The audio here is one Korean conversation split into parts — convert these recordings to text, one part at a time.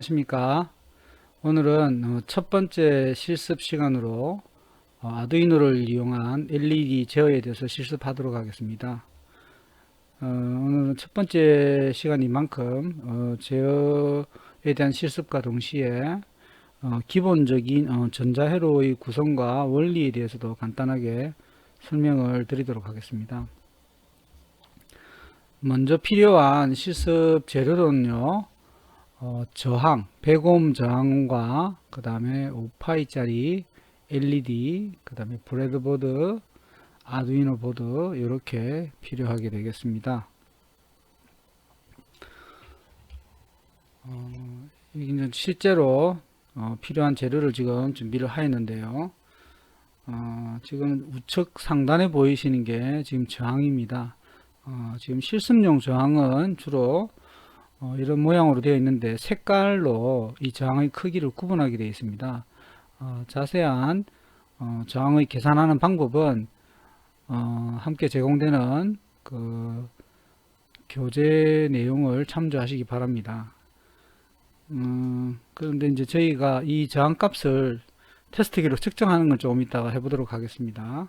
안녕하십니까. 오늘은 첫 번째 실습 시간으로 아두이노를 이용한 LED 제어에 대해서 실습하도록 하겠습니다. 오늘은 첫 번째 시간인 만큼 제어에 대한 실습과 동시에 기본적인 전자회로의 구성과 원리에 대해서도 간단하게 설명을 드리도록 하겠습니다. 먼저 필요한 실습 재료로는요, 저항, 100옴 저항과 그 다음에 5파이짜리 LED, 그 다음에 브레드보드, 아두이노 보드 이렇게 필요하게 되겠습니다. 이제 실제로 필요한 재료를 지금 준비를 하였는데요. 지금 우측 상단에 보이시는 게 지금 저항입니다. 지금 실습용 저항은 주로 이런 모양으로 되어 있는데 색깔로 이 저항의 크기를 구분하게 되어 있습니다. 자세한 저항의 계산하는 방법은 함께 제공되는 그 교재 내용을 참조하시기 바랍니다. 그런데 이제 저희가 이 저항값을 테스트기로 측정하는 건 조금 이따가 해보도록 하겠습니다.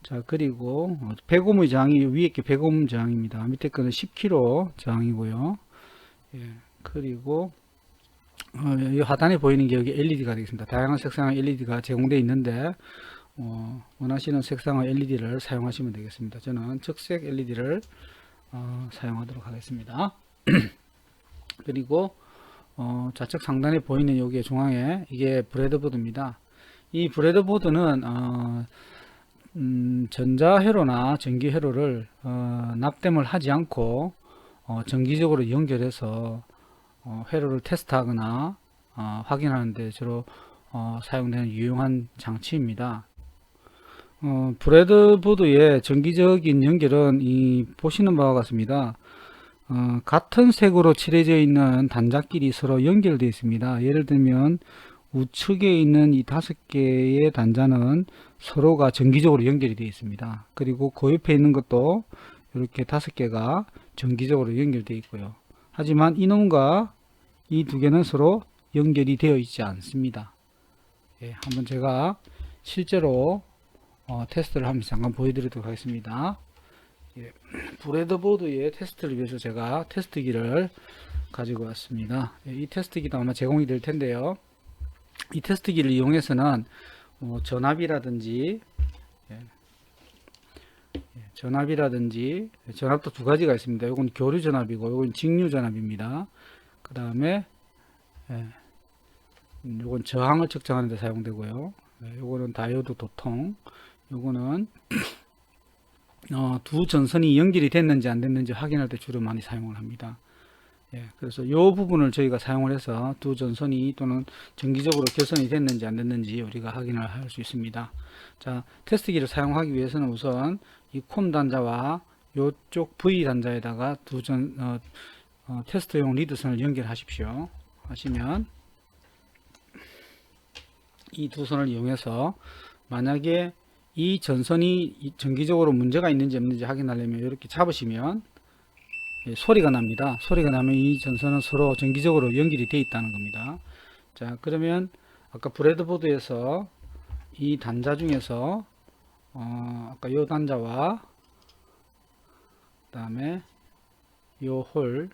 자, 그리고 100옴의 저항이 위에 게 100옴 저항입니다. 밑에 거는 10kg 저항이고요. 예, 그리고 이 하단에 보이는 게 여기 LED가 되겠습니다. 다양한 색상의 LED가 제공되어 있는데 원하시는 색상의 LED를 사용하시면 되겠습니다. 저는 적색 LED를 사용하도록 하겠습니다. 그리고 좌측 상단에 보이는 여기 중앙에 이게 브레드보드입니다. 이 브레드보드는 전자회로나 전기회로를 납땜을 하지 않고 정기적으로 연결해서 회로를 테스트하거나 확인하는 데 주로 사용되는 유용한 장치입니다. 브레드보드의 정기적인 연결은 이 보시는 바와 같습니다. 같은 색으로 칠해져 있는 단자끼리 서로 연결되어 있습니다. 예를 들면 우측에 있는 이 5개의 단자는 서로가 정기적으로 연결이 되어 있습니다. 그리고 그 옆에 있는 것도 이렇게 5개가 정기적으로 연결되어 있고요. 하지만 이놈과 이 두 개는 서로 연결이 되어 있지 않습니다. 예, 한번 제가 실제로 테스트를 한번 잠깐 보여드리도록 하겠습니다. 예, 브레드보드의 테스트를 위해서 제가 테스트기를 가지고 왔습니다. 예, 이 테스트기도 아마 제공이 될 텐데요. 이 테스트기를 이용해서는 전압이라든지 전압도 두 가지가 있습니다. 이건 교류 전압이고 이건 직류 전압입니다. 그 다음에 이건 저항을 측정하는 데 사용되고요. 이거는 다이오드 도통, 이거는 두 전선이 연결이 됐는지 안 됐는지 확인할 때 주로 많이 사용을 합니다. 그래서 이 부분을 저희가 사용을 해서 두 전선이 또는 정기적으로 결선이 됐는지 안 됐는지 우리가 확인을 할 수 있습니다. 자, 테스트기를 사용하기 위해서는 우선 이 콤 단자와 이쪽 V 단자에다가 테스트용 리드선을 연결하십시오. 하시면 이 두 선을 이용해서 만약에 이 전선이 정기적으로 문제가 있는지 없는지 확인하려면 이렇게 잡으시면 소리가 납니다. 소리가 나면 이 전선은 서로 정기적으로 연결이 되어 있다는 겁니다. 자, 그러면 아까 브레드보드에서 이 단자 중에서 아까 이 단자와 그 다음에 이 홀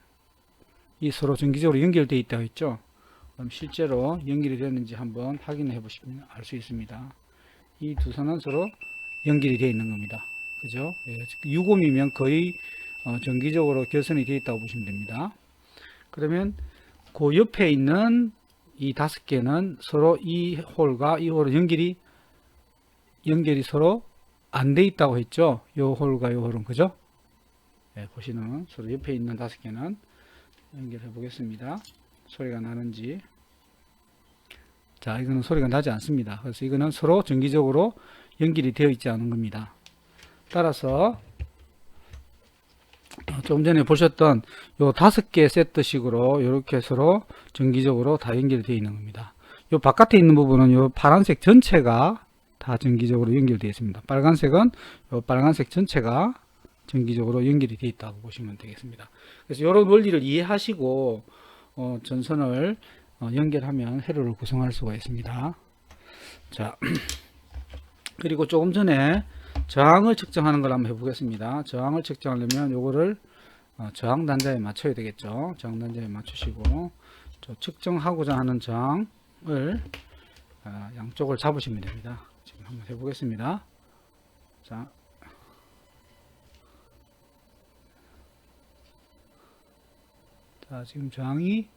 이 서로 정기적으로 연결되어 있다고 했죠. 그럼 실제로 연결이 됐는지 한번 확인해 보시면 알 수 있습니다. 이 두 선은 서로 연결이 되어 있는 겁니다. 그죠? 유곰이면 거의 정기적으로 결선이 되어 있다고 보시면 됩니다. 그러면 그 옆에 있는 이 5개는 서로 이 홀과 이 홀은 연결이 서로 안 돼 있다고 했죠. 이 홀과 이 홀은, 그죠? 보시는 서로 옆에 있는 5개는 연결해 보겠습니다. 소리가 나는지. 자, 이거는 소리가 나지 않습니다. 그래서 이거는 서로 정기적으로 연결이 되어 있지 않은 겁니다. 따라서 조금 전에 보셨던 요 5개 세트식으로 이렇게 서로 정기적으로 다 연결이 되어 있는 겁니다. 요 바깥에 있는 부분은 요 파란색 전체가 다 정기적으로 연결되어 있습니다. 빨간색은 요 빨간색 전체가 정기적으로 연결이 되어 있다고 보시면 되겠습니다. 그래서 이런 원리를 이해하시고 전선을 연결하면 회로를 구성할 수가 있습니다. 자, 그리고 조금 전에 저항을 측정하는 걸 한번 해보겠습니다. 저항을 측정하려면 요거를 저항 단자에 맞춰야 되겠죠. 저항 단자에 맞추시고 측정하고자 하는 저항을 양쪽을 잡으시면 됩니다. 지금 한번 해보겠습니다. 자, 지금 저항이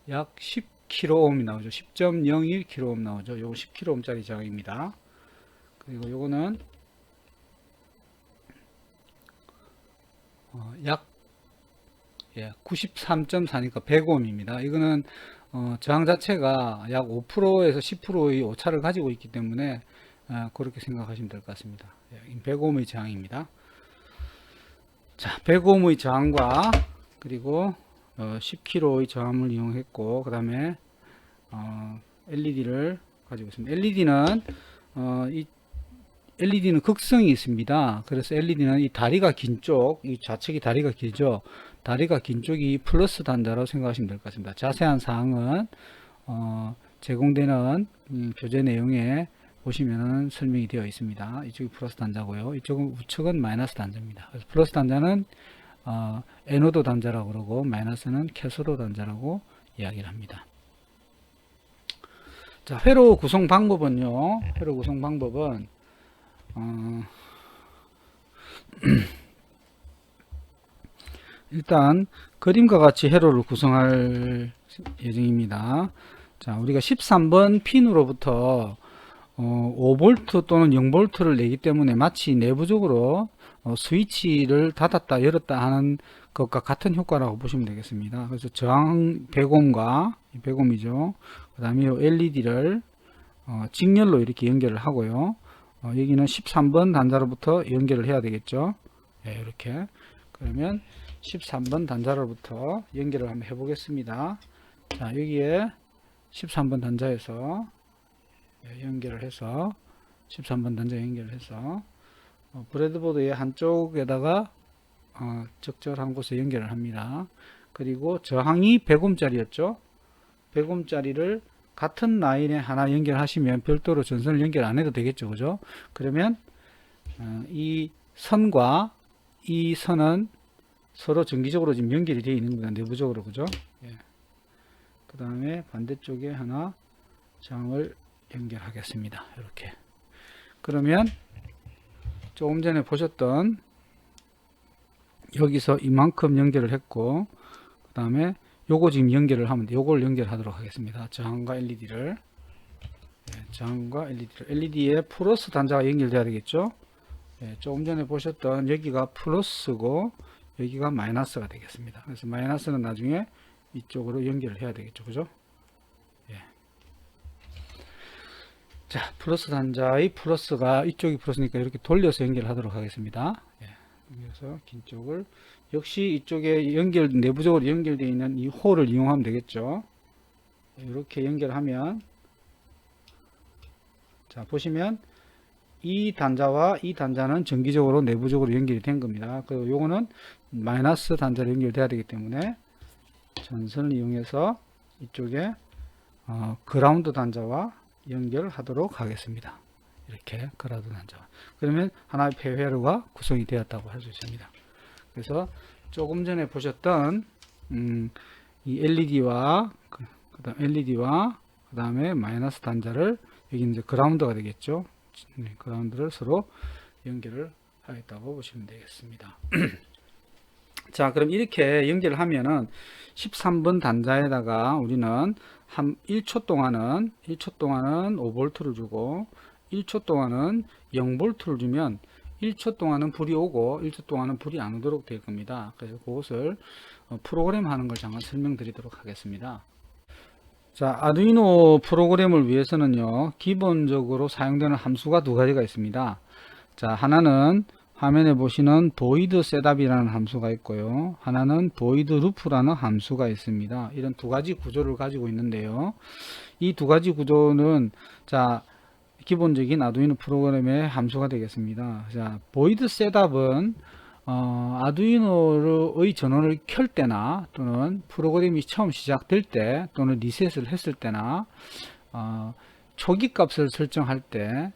약 10kΩ이 나오죠. 10.01kΩ 나오죠. 요거 10kΩ짜리 저항입니다. 그리고 요거는 약 93.4니까 100ohm입니다. 이거는 저항 자체가 약 5%에서 10%의 오차를 가지고 있기 때문에 그렇게 생각하시면 될 것 같습니다. 100ohm의 저항입니다. 자, 100ohm의 저항과 그리고 10kg의 저항을 이용했고, 그 다음에 LED를 가지고 있습니다. LED는 극성이 있습니다. 그래서 LED는 이 다리가 긴 쪽, 이 좌측이 다리가 길죠. 다리가 긴 쪽이 플러스 단자로 생각하시면 될 것 같습니다. 자세한 사항은 제공되는 교재 내용에 보시면은 설명이 되어 있습니다. 이쪽이 플러스 단자고요. 이쪽은 우측은 마이너스 단자입니다. 그래서 플러스 단자는 에노드 단자라고 그러고 마이너스는 캐소드 단자라고 이야기를 합니다. 자, 회로 구성 방법은요. 회로 구성 방법은 일단 그림과 같이 회로를 구성할 예정입니다. 자, 우리가 13번 핀으로부터 5V 또는 0V를 내기 때문에 마치 내부적으로 스위치를 닫았다 열었다 하는 것과 같은 효과라고 보시면 되겠습니다. 그래서 저항 100ohm과 100ohm이죠. 그 다음에 LED를 직렬로 이렇게 연결을 하고요. 여기는 13번 단자로부터 연결을 해야 되겠죠. 네, 이렇게. 그러면 13번 단자로부터 연결을 한번 해보겠습니다. 자, 여기에 13번 단자에서 연결을 해서 13번 단자 연결을 해서 브레드보드의 한쪽에다가 적절한 곳에 연결을 합니다. 그리고 저항이 100ohm짜리였죠. 100ohm짜리를 같은 라인에 하나 연결하시면 별도로 전선을 연결 안 해도 되겠죠. 그죠? 그러면 이 선과 이 선은 서로 정기적으로 지금 연결이 되어 있는 겁니다. 내부적으로. 그죠? 예. 그 다음에 반대쪽에 하나 저항을 연결하겠습니다. 이렇게. 그러면 조금 전에 보셨던 여기서 이만큼 연결을 했고, 그 다음에 요거 지금 연결을 하면 돼. 요걸 연결하도록 하겠습니다. 저항과 LED를. 저항과 LED를. LED에 플러스 단자가 연결돼야 되겠죠? 조금 전에 보셨던 여기가 플러스고 여기가 마이너스가 되겠습니다. 그래서 마이너스는 나중에 이쪽으로 연결을 해야 되겠죠. 그죠? 자, 플러스 단자의 플러스가 이쪽이 플러스니까 이렇게 돌려서 연결하도록 하겠습니다. 그래서 긴 쪽을 역시 이쪽에 내부적으로 연결되어 있는 이 홀을 이용하면 되겠죠. 이렇게 연결하면, 자, 보시면 이 단자와 이 단자는 정기적으로 내부적으로 연결이 된 겁니다. 그리고 요거는 마이너스 단자로 연결돼야 되기 때문에 전선을 이용해서 이쪽에 그라운드 단자와 연결하도록 하겠습니다. 이렇게 그라운드 단자와. 그러면 하나의 폐회로가 구성이 되었다고 할 수 있습니다. 그래서 조금 전에 보셨던 이 LED와 그다음에 마이너스 단자를 여기 이제 그라운드가 되겠죠. 그라운드를 서로 연결을 하겠다고 보시면 되겠습니다. 자, 그럼 이렇게 연결을 하면은 13번 단자에다가 우리는 한 1초 동안은 5V를 주고 1초 동안은 0V를 주면 1초 동안은 불이 오고 1초 동안은 불이 안 오도록 될 겁니다. 그래서 그것을 프로그램 하는 걸 잠깐 설명드리도록 하겠습니다. 자, 아두이노 프로그램을 위해서는요, 기본적으로 사용되는 함수가 두 가지가 있습니다. 자, 하나는 화면에 보시는 void setup이라는 함수가 있고요. 하나는 void loop라는 함수가 있습니다. 이런 두 가지 구조를 가지고 있는데요. 이 두 가지 구조는, 자, 기본적인 아두이노 프로그램의 함수가 되겠습니다. 자, void setup은 아두이노의 전원을 켤 때나 또는 프로그램이 처음 시작될 때 또는 리셋을 했을 때나 초기 값을 설정할 때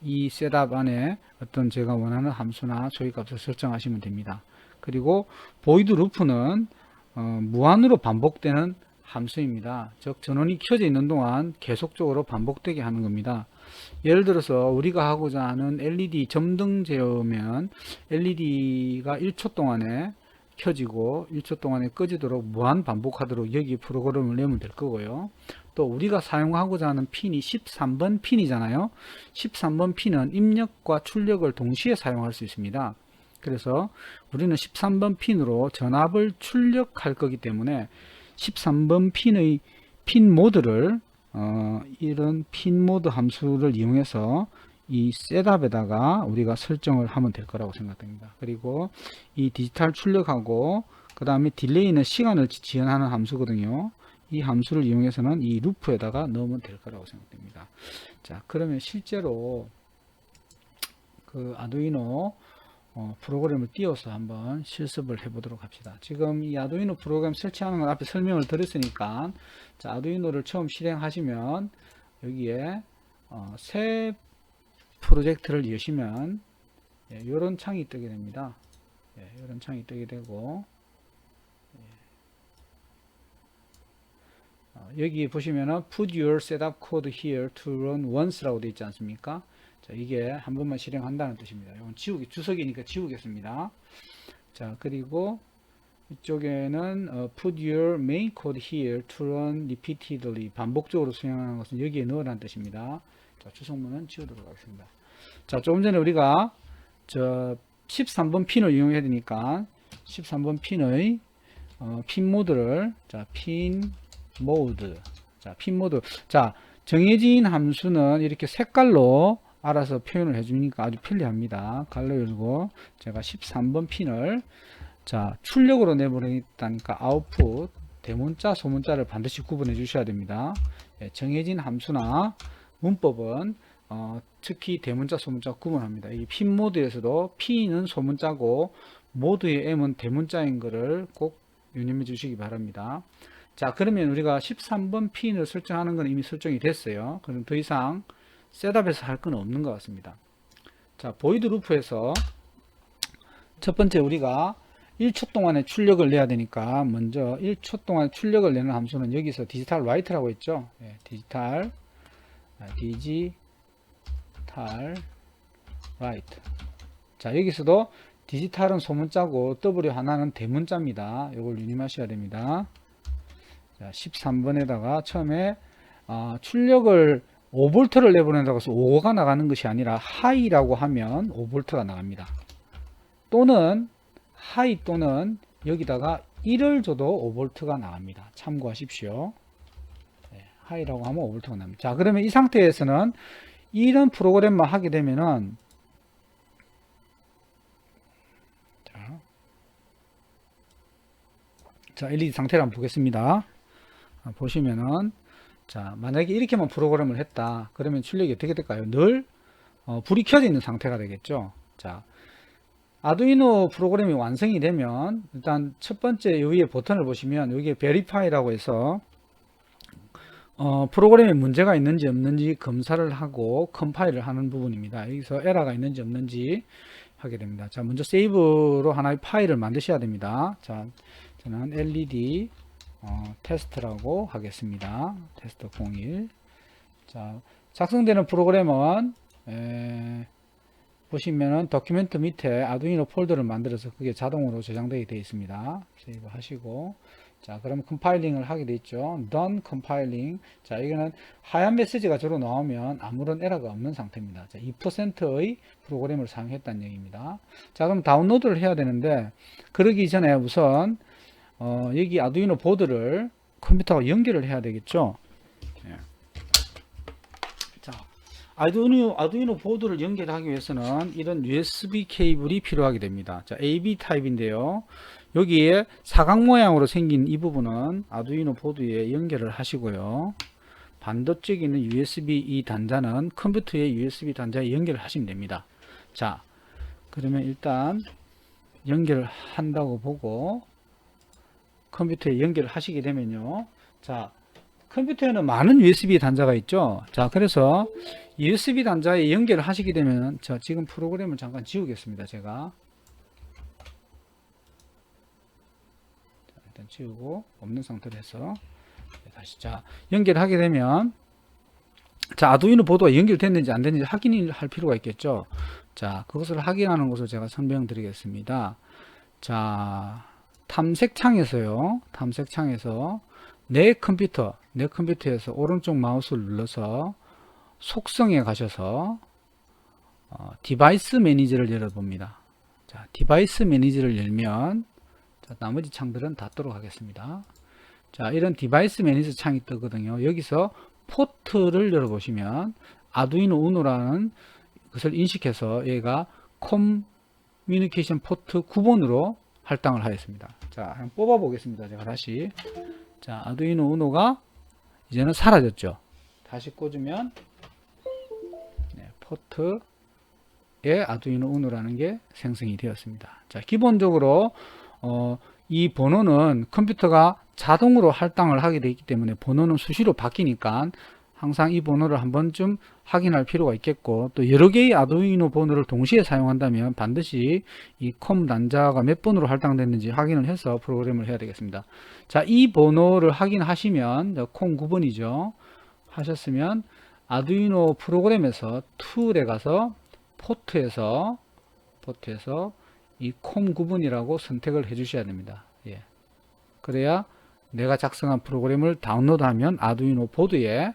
이 셋업 안에 어떤 제가 원하는 함수나 초기 값을 설정하시면 됩니다. 그리고 보이드 루프는 무한으로 반복되는 함수입니다. 즉 전원이 켜져 있는 동안 계속적으로 반복되게 하는 겁니다. 예를 들어서 우리가 하고자 하는 LED 점등 제어면 LED가 1초 동안에 켜지고 1초 동안에 꺼지도록 무한 반복하도록 여기 프로그램을 내면 될 거고요. 또 우리가 사용하고자 하는 핀이 13번 핀이잖아요. 13번 핀은 입력과 출력을 동시에 사용할 수 있습니다. 그래서 우리는 13번 핀으로 전압을 출력할 거기 때문에 13번 핀의 핀 모드를 이런 핀 모드 함수를 이용해서 이 셋업에다가 우리가 설정을 하면 될 거라고 생각됩니다. 그리고 이 디지털 출력하고 그 다음에 딜레이는 시간을 지연하는 함수거든요. 이 함수를 이용해서는 이 루프에다가 넣으면 될 거라고 생각됩니다. 자, 그러면 실제로 그 아두이노 프로그램을 띄워서 한번 실습을 해 보도록 합시다. 지금 이 아두이노 프로그램 설치하는 건 앞에 설명을 드렸으니까, 자, 아두이노를 처음 실행하시면 여기에 새 프로젝트를 여시면 이런 창이 뜨게 됩니다. 이런 창이 뜨게 되고, 여기 보시면은 put your setup code here to run once라고 되어 있지 않습니까? 자, 이게 한 번만 실행한다는 뜻입니다. 이건 주석이니까 지우겠습니다. 자, 그리고 이쪽에는 put your main code here to run repeatedly, 반복적으로 수행하는 것은 여기에 넣으라는 뜻입니다. 자, 주석문은 지우도록 하겠습니다. 자, 조금 전에 우리가 13번 핀을 이용해야 되니까 13번 핀의 핀 모드를, 자, 핀 모드, 자, 핀 모드, 자, 정해진 함수는 이렇게 색깔로 알아서 표현을 해주니까 아주 편리합니다. 갈로 열고 제가 13번 핀을, 자, 출력으로 내보내겠다니까 아웃풋 대문자 소문자를 반드시 구분해 주셔야 됩니다. 정해진 함수나 문법은 특히 대문자 소문자 구분합니다. 이 핀 모드에서도 P는 소문자고 모드의 M은 대문자인 것을 꼭 유념해 주시기 바랍니다. 자, 그러면 우리가 13번 핀을 설정하는 건 이미 설정이 됐어요. 그럼 더 이상 셋업에서 할 건 없는 것 같습니다. 자, 보이드 루프에서 첫 번째 우리가 1초 동안에 출력을 내야 되니까 먼저 1초 동안 출력을 내는 함수는 여기서 디지털 라이트라고 했죠. 디지털 라이트. 자, 여기서도 디지털은 소문자고 W 하나는 대문자입니다. 이걸 유념하셔야 됩니다. 자, 13번에다가 처음에 출력을 5V를 내보낸다고 해서 5가 나가는 것이 아니라 하이라고 하면 5V가 나갑니다. 또는 하이 또는 여기다가 1을 줘도 5V가 나갑니다. 참고하십시오. 하이라고 하면 5V가 납니다. 자, 그러면 이 상태에서는 이런 프로그램만 하게 되면은, 자, LED 상태를 한번 보겠습니다. 보시면은, 자, 만약에 이렇게만 프로그램을 했다. 그러면 출력이 어떻게 될까요? 늘 불이 켜져 있는 상태가 되겠죠. 자, 아두이노 프로그램이 완성이 되면 일단 첫 번째 위에 버튼을 보시면 여기에 Verify라고 해서 프로그램에 문제가 있는지 없는지 검사를 하고 컴파일을 하는 부분입니다. 여기서 에러가 있는지 없는지 하게 됩니다. 자, 먼저 세이브로 하나의 파일을 만드셔야 됩니다. 자, 저는 LED 테스트라고 하겠습니다. 테스트 01. 자, 작성되는 프로그램은 보시면은 도큐멘트 밑에 아두이노 폴더를 만들어서 그게 자동으로 저장되게 되어 있습니다. 세이브 하시고, 자, 그럼 컴파일링을 하게 되어 있죠. Done compiling. 자, 이거는 하얀 메시지가 저로 나오면 아무런 에러가 없는 상태입니다. 자, 2%의 프로그램을 사용했다는 얘기입니다. 자, 그럼 다운로드를 해야 되는데, 그러기 전에 우선 여기 아두이노 보드를 컴퓨터와 연결을 해야 되겠죠. 자, 아두이노 보드를 연결하기 위해서는 이런 USB 케이블이 필요하게 됩니다. 자, AB 타입인데요. 여기에 사각 모양으로 생긴 이 부분은 아두이노 보드에 연결을 하시고요. 반대쪽에 있는 USB 이 단자는 컴퓨터의 USB 단자에 연결을 하시면 됩니다. 자, 그러면 일단 연결한다고 보고 컴퓨터에 연결하시게 되면요. 자, 컴퓨터에는 많은 USB 단자가 있죠. 자, 그래서 USB 단자에 연결을 하시게 되면, 자, 지금 프로그램을 잠깐 지우겠습니다. 제가. 자, 일단 지우고, 없는 상태로 해서, 다시, 자, 연결하게 되면, 자, 아두이노 보드가 연결됐는지 안 됐는지 확인할 필요가 있겠죠. 자, 그것을 확인하는 것을 제가 설명드리겠습니다. 자, 탐색창에서요. 탐색창에서 내 컴퓨터에서 오른쪽 마우스를 눌러서 속성에 가셔서 디바이스 매니저를 열어봅니다. 자, 디바이스 매니저를 열면 자, 나머지 창들은 닫도록 하겠습니다. 자, 이런 디바이스 매니저 창이 뜨거든요. 여기서 포트를 열어보시면 아두이노 우노라는 것을 인식해서 얘가 커뮤니케이션 포트 9번으로 할당을 하였습니다. 자, 한번 뽑아 보겠습니다. 제가 다시. 자, 아두이노 우노가 이제는 사라졌죠. 다시 꽂으면 네, 포트에 아두이노 우노라는 게 생성이 되었습니다. 자, 기본적으로 이 번호는 컴퓨터가 자동으로 할당을 하게 되기 때문에 번호는 수시로 바뀌니까 항상 이 번호를 한 번쯤 확인할 필요가 있겠고, 또 여러 개의 아두이노 번호를 동시에 사용한다면 반드시 이 컴 단자가 몇 번으로 할당됐는지 확인을 해서 프로그램을 해야 되겠습니다. 자, 이 번호를 확인하시면 컴 9번이죠. 하셨으면 아두이노 프로그램에서 툴에 가서 포트에서 이 컴 9번이라고 선택을 해 주셔야 됩니다. 예. 그래야 내가 작성한 프로그램을 다운로드하면 아두이노 보드에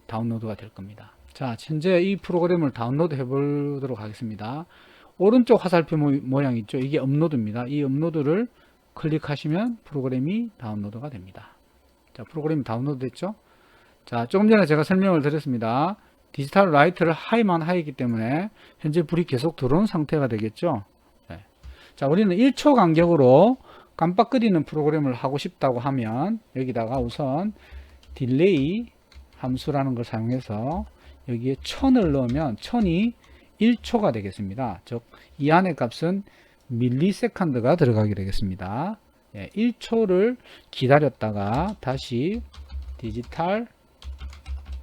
다운로드가 될 겁니다. 자, 현재 이 프로그램을 다운로드 해 보도록 하겠습니다. 오른쪽 화살표 모양 있죠? 이게 업로드입니다. 이 업로드를 클릭하시면 프로그램이 다운로드가 됩니다. 자, 프로그램이 다운로드 됐죠? 자, 조금 전에 제가 설명을 드렸습니다. 디지털 라이트를 하이만 하이기 때문에 현재 불이 계속 들어온 상태가 되겠죠? 네. 자, 우리는 1초 간격으로 깜빡거리는 프로그램을 하고 싶다고 하면 여기다가 우선 딜레이 함수라는 걸 사용해서 여기에 1000을 넣으면 1000이 1초가 되겠습니다. 즉 이 안의 값은 밀리세컨드가 들어가게 되겠습니다. 예, 1초를 기다렸다가 다시 디지털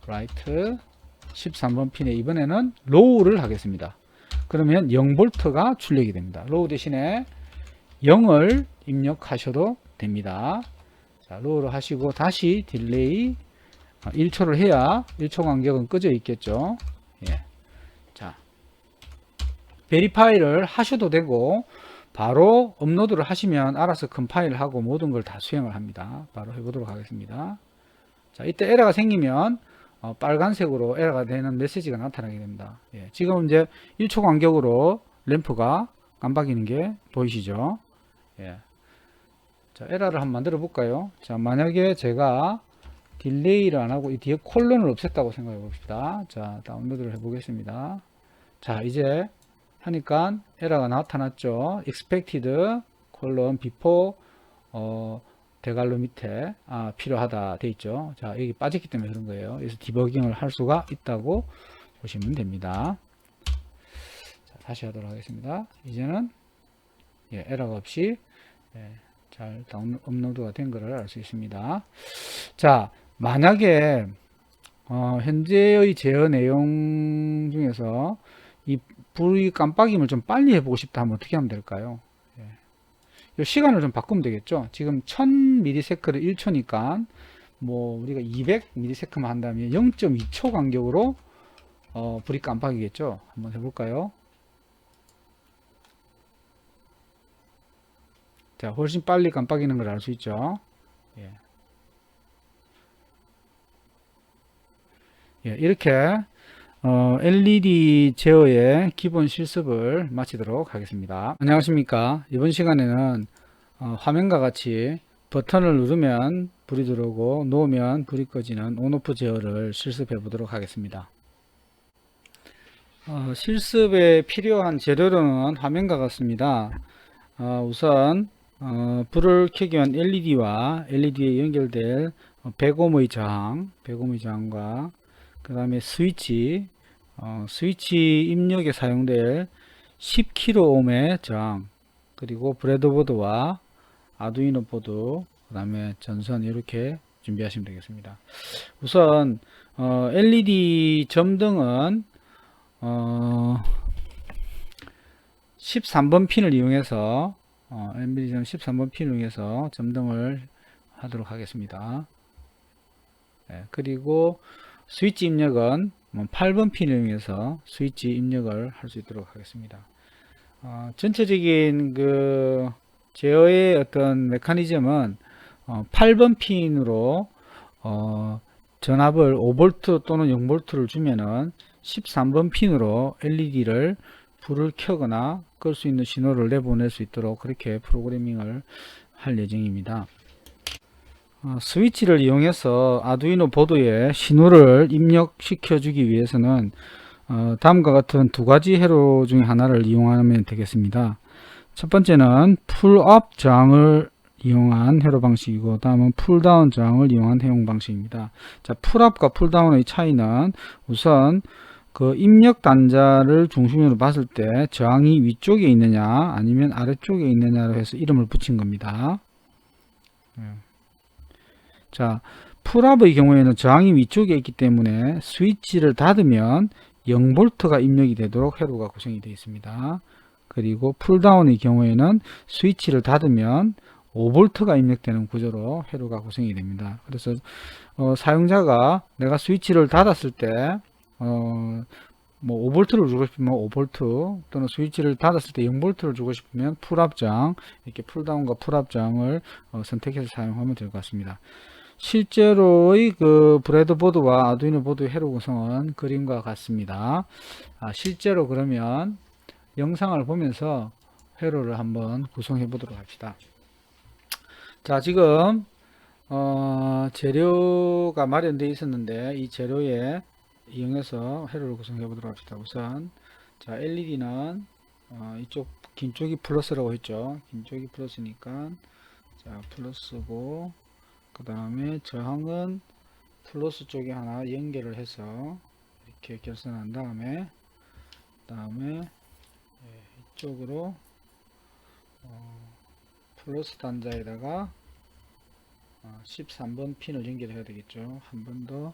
라이트 13번 핀에 이번에는 로우를 하겠습니다. 그러면 0V가 출력이 됩니다. 로우 대신에 0을 입력하셔도 됩니다. 자, 로우를 하시고 다시 딜레이 1초를 해야 1초 간격은 꺼져 있겠죠. 예. 자, 베리파이를 하셔도 되고 바로 업로드를 하시면 알아서 컴파일을 하고 모든 걸 다 수행을 합니다. 바로 해보도록 하겠습니다. 자, 이때 에러가 생기면 빨간색으로 에러가 되는 메시지가 나타나게 됩니다. 예, 지금 이제 1초 간격으로 램프가 깜빡이는 게 보이시죠? 예. 자, 에러를 한번 만들어 볼까요? 자, 만약에 제가 딜레이를 안 하고 이 뒤에 콜론을 없앴다고 생각해 봅시다. 자, 다운로드를 해 보겠습니다. 자, 이제 하니까 에러가 나타났죠. expected 콜론 before 대괄호 밑에 필요하다 돼 있죠. 자, 여기 빠졌기 때문에 그런 거예요. 그래서 디버깅을 할 수가 있다고 보시면 됩니다. 자, 다시 하도록 하겠습니다. 이제는 예, 에러가 없이 잘 업로드가 된 것을 알 수 있습니다. 자, 만약에 현재의 제어 내용 중에서 이 불이 깜빡임을 좀 빨리 해보고 싶다 하면 어떻게 하면 될까요? 이 시간을 좀 바꾸면 되겠죠. 지금 1000ms를 1초니까 뭐 우리가 200ms만 한다면 0.2초 간격으로 불이 깜빡이겠죠. 한번 해볼까요? 자, 훨씬 빨리 깜빡이는 걸 알 수 있죠. 예. 예, 이렇게 LED 제어의 기본 실습을 마치도록 하겠습니다. 안녕하십니까. 이번 시간에는 화면과 같이 버튼을 누르면 불이 들어오고 놓으면 불이 꺼지는 온오프 제어를 실습해 보도록 하겠습니다. 실습에 필요한 재료로는 화면과 같습니다. 우선 불을 켜기 위한 LED와 LED에 연결될 100ohm의 저항과 그 다음에 스위치 입력에 사용될 10kΩohm의 저항, 그리고 브레드보드와 아두이노 보드, 그 다음에 전선 이렇게 준비하시면 되겠습니다. 우선 LED 점등은 13번 핀을 이용해서 LED 13번 핀을 이용해서 점등을 하도록 하겠습니다. 그리고 스위치 입력은 8번 핀을 이용해서 스위치 입력을 할 수 있도록 하겠습니다. 전체적인 그 제어의 어떤 메커니즘은 8번 핀으로 전압을 5V 또는 0V를 주면은 13번 핀으로 LED를 불을 켜거나 끌 수 있는 신호를 내보낼 수 있도록 그렇게 프로그래밍을 할 예정입니다. 스위치를 이용해서 아두이노 보드에 신호를 입력시켜 주기 위해서는 다음과 같은 두 가지 회로 중에 하나를 이용하면 되겠습니다. 첫 번째는 풀업 저항을 이용한 회로 방식이고, 다음은 풀다운 저항을 이용한 회용 방식입니다. 자, 풀업과 풀다운의 차이는 우선 그 입력 단자를 중심으로 봤을 때 저항이 위쪽에 있느냐 아니면 아래쪽에 있느냐로 해서 이름을 붙인 겁니다. 자, 풀업의 경우에는 저항이 위쪽에 있기 때문에 스위치를 닫으면 0V가 입력이 되도록 회로가 구성이 되어 있습니다. 그리고 풀다운의 경우에는 스위치를 닫으면 5V가 입력되는 구조로 회로가 구성이 됩니다. 그래서 사용자가 내가 스위치를 닫았을 때 뭐 5V를 주고 싶으면 5V, 또는 스위치를 닫았을 때 0V를 주고 싶으면 풀업장, 이렇게 풀다운과 풀업장을 선택해서 사용하면 될 것 같습니다. 실제로의 그 브레드보드와 아두이노 보드의 회로 구성은 그림과 같습니다. 실제로 그러면 영상을 보면서 회로를 한번 구성해 보도록 합시다. 자, 지금 재료가 마련되어 있었는데 이 재료에 이용해서 회로를 구성해 보도록 합시다. 우선 자, LED는 이쪽 긴 쪽이 플러스라고 했죠. 긴 쪽이 플러스니까 자, 플러스고, 그 다음에 저항은 플러스 쪽에 하나 연결을 해서 이렇게 결선한 다음에 이쪽으로 플러스 단자에다가 13번 핀을 연결해야 되겠죠. 한 번 더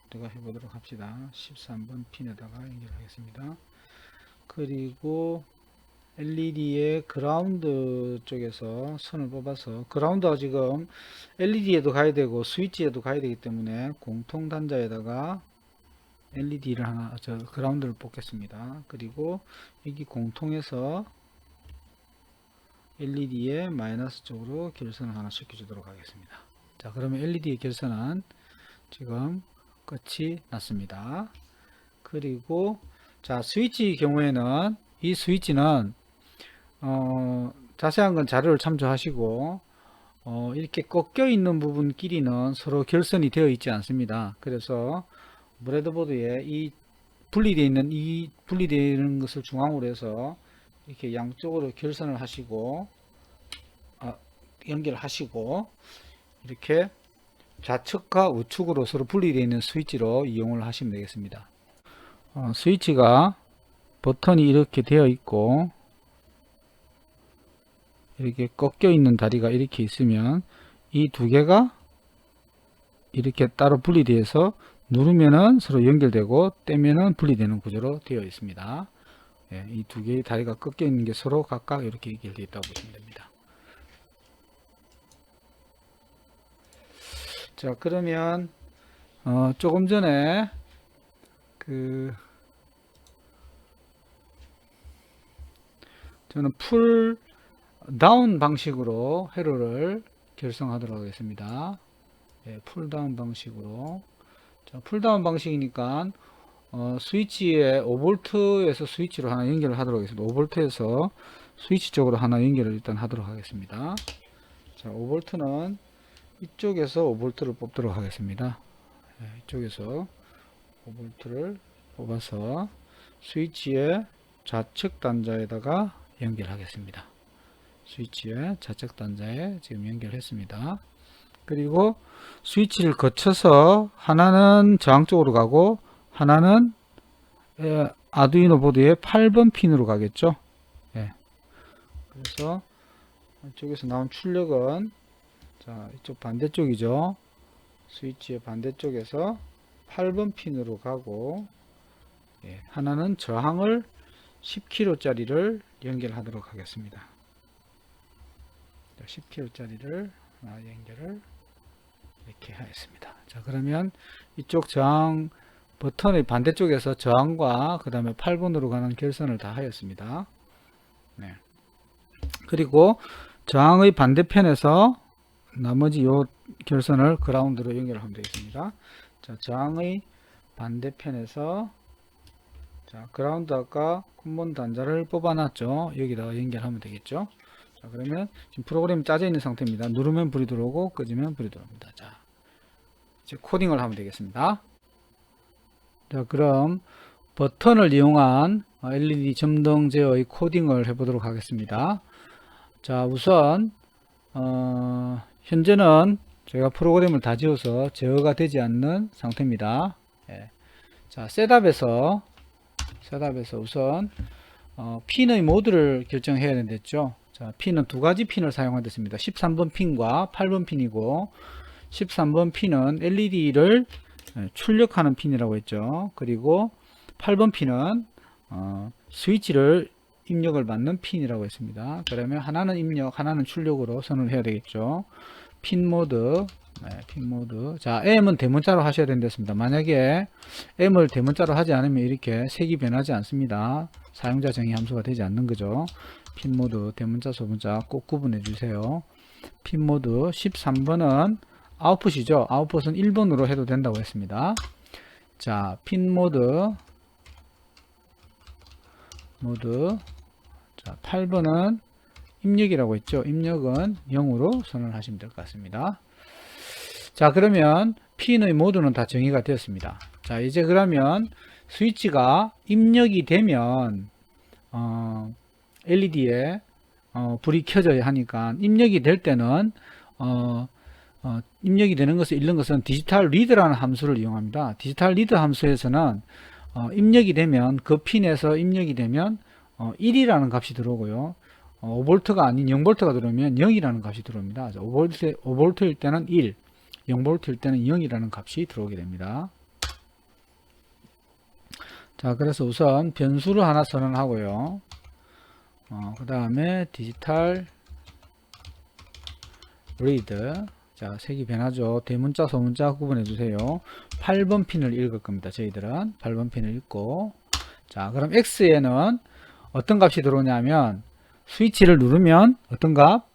들어가 해보도록 합시다. 13번 핀에다가 연결하겠습니다. 그리고 LED의 그라운드 쪽에서 선을 뽑아서, 그라운드가 지금 LED에도 가야 되고 스위치에도 가야 되기 때문에 공통 단자에다가 LED를 하나, 그라운드를 뽑겠습니다. 그리고 여기 공통에서 LED의 마이너스 쪽으로 결선을 하나 시켜주도록 하겠습니다. 자, 그러면 LED의 결선은 지금 끝이 났습니다. 그리고 자, 스위치 경우에는 이 스위치는 자세한 건 자료를 참조하시고 이렇게 꺾여 있는 부분끼리는 서로 결선이 되어 있지 않습니다. 그래서 브레드보드에 이 분리되는 것을 중앙으로 해서 이렇게 양쪽으로 결선을 하시고 연결하시고 이렇게 좌측과 우측으로 서로 분리되어 있는 스위치로 이용을 하시면 되겠습니다. 스위치가 버튼이 이렇게 되어 있고 이렇게 꺾여 있는 다리가 이렇게 있으면 이 두 개가 이렇게 따로 분리되어서 누르면은 서로 연결되고 떼면은 분리되는 구조로 되어 있습니다. 이 두 개의 다리가 꺾여 있는 게 서로 각각 이렇게 연결되어 있다고 보시면 됩니다. 자, 그러면 조금 전에 저는 풀 다운 방식으로 회로를 결성하도록 하겠습니다. 풀 다운 방식으로. 자, 풀 다운 방식이니까 스위치에 5V에서 스위치로 하나 연결을 하도록 하겠습니다. 5V에서 스위치 쪽으로 하나 연결을 일단 하도록 하겠습니다. 자, 5V는 이쪽에서 5V를 뽑도록 하겠습니다. 이쪽에서 5V를 뽑아서 스위치의 좌측 단자에다가 연결하겠습니다. 스위치의 좌측 단자에 지금 연결했습니다. 그리고 스위치를 거쳐서 하나는 저항 쪽으로 가고 하나는 아두이노 보드의 8번 핀으로 가겠죠. 그래서 이쪽에서 나온 출력은 자, 이쪽 반대쪽이죠. 스위치의 반대쪽에서 8번 핀으로 가고, 예, 하나는 저항을 10kg짜리를 연결하도록 하겠습니다. 10kg짜리를 하나 연결을 이렇게 하였습니다. 자, 그러면 이쪽 저항 버튼의 반대쪽에서 저항과 그 다음에 8번으로 가는 결선을 다 하였습니다. 네. 그리고 저항의 반대편에서 나머지 요 결선을 그라운드로 연결하면 되겠습니다. 자, 저항의 반대편에서 자, 그라운드 아까 콤본 단자를 뽑아놨죠. 여기다가 연결하면 되겠죠. 자, 그러면 지금 프로그램이 짜져 있는 상태입니다. 누르면 불이 들어오고 끄지면 불이 들어옵니다. 자, 이제 코딩을 하면 되겠습니다. 자, 그럼 버튼을 이용한 LED 점등 제어의 코딩을 해보도록 하겠습니다. 자, 우선 현재는 제가 프로그램을 다 지어서 제어가 되지 않는 상태입니다. 예. 자, 셋업에서 우선 핀의 모드를 결정해야 된댔죠. 자, 핀은 두 가지 핀을 사용하겠습니다. 13번 핀과 8번 핀이고, 13번 핀은 LED를 출력하는 핀이라고 했죠. 그리고 8번 핀은 스위치를 입력을 받는 핀이라고 했습니다. 그러면 하나는 입력, 하나는 출력으로 선을 해야 되겠죠. 핀 모드, 핀 모드. 자, M은 대문자로 하셔야 된댔습니다. 만약에 M을 대문자로 하지 않으면 이렇게 색이 변하지 않습니다. 사용자 정의 함수가 되지 않는 거죠. 핀 모드, 대문자, 소문자 꼭 구분해 주세요. 핀 모드 13번은 아웃풋이죠. 아웃풋은 1번으로 해도 된다고 했습니다. 자, 핀 모드 자, 8번은 입력이라고 했죠. 입력은 0으로 선언을 하시면 될 것 같습니다. 자, 그러면 핀의 모드는 다 정의가 되었습니다. 자, 이제 그러면 스위치가 입력이 되면 LED에 불이 켜져야 하니까 입력이 될 때는 입력이 되는 것을 읽는 것은 디지털 리드라는 함수를 이용합니다. 디지털 리드 함수에서는 입력이 되면 그 핀에서 입력이 되면 1이라는 값이 들어오고요. 5V가 아닌 0V가 들어오면 0이라는 값이 들어옵니다. 5V일 때는 1, 0V일 때는 0이라는 값이 들어오게 됩니다. 자, 그래서 우선 변수를 하나 선언하고요. 그 다음에 디지털 리드. 자, 색이 변하죠. 대문자, 소문자 구분해 주세요. 8번 핀을 읽을 겁니다. 저희들은 8번 핀을 읽고. 자, 그럼 X에는 어떤 값이 들어오냐면 스위치를 누르면 어떤 값?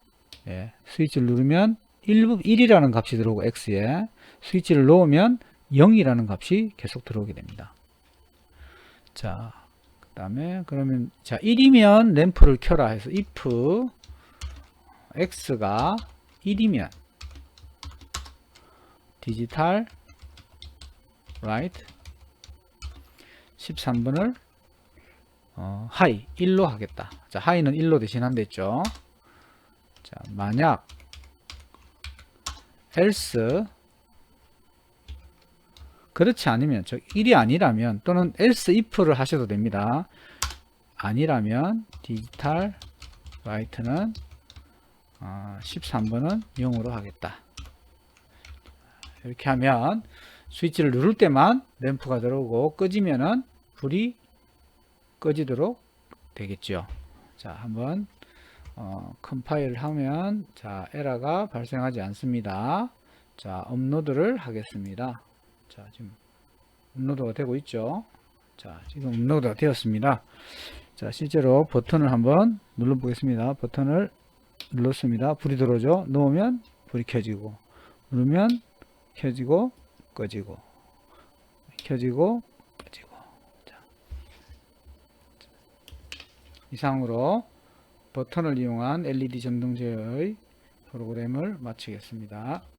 예, 스위치를 누르면 1이라는 값이 들어오고 X에 스위치를 놓으면 0이라는 값이 계속 들어오게 됩니다. 자, 그 다음에 그러면 자 1이면 램프를 켜라 해서 if X가 1이면 디지털 라이트 13번을 하이 1로 하겠다. 자, 하이는 1로 대신한댔죠. 자, 만약 else 그렇지 않으면 즉 1이 아니라면 또는 else if를 하셔도 됩니다. 아니라면 디지털 라이트는 13번은 0으로 하겠다. 이렇게 하면 스위치를 누를 때만 램프가 들어오고 끄지면은 불이 꺼지도록 되겠죠. 자, 한번 컴파일 하면 자, 에러가 발생하지 않습니다. 자, 업로드를 하겠습니다. 자, 지금 업로드가 되고 있죠. 자, 지금 업로드가 되었습니다. 자, 실제로 버튼을 한번 눌러 보겠습니다. 버튼을 눌렀습니다. 불이 들어오죠. 놓으면 불이 켜지고, 누르면 켜지고 꺼지고, 켜지고 꺼지고. 자, 이상으로 버튼을 이용한 LED 전등 제어의 프로그램을 마치겠습니다.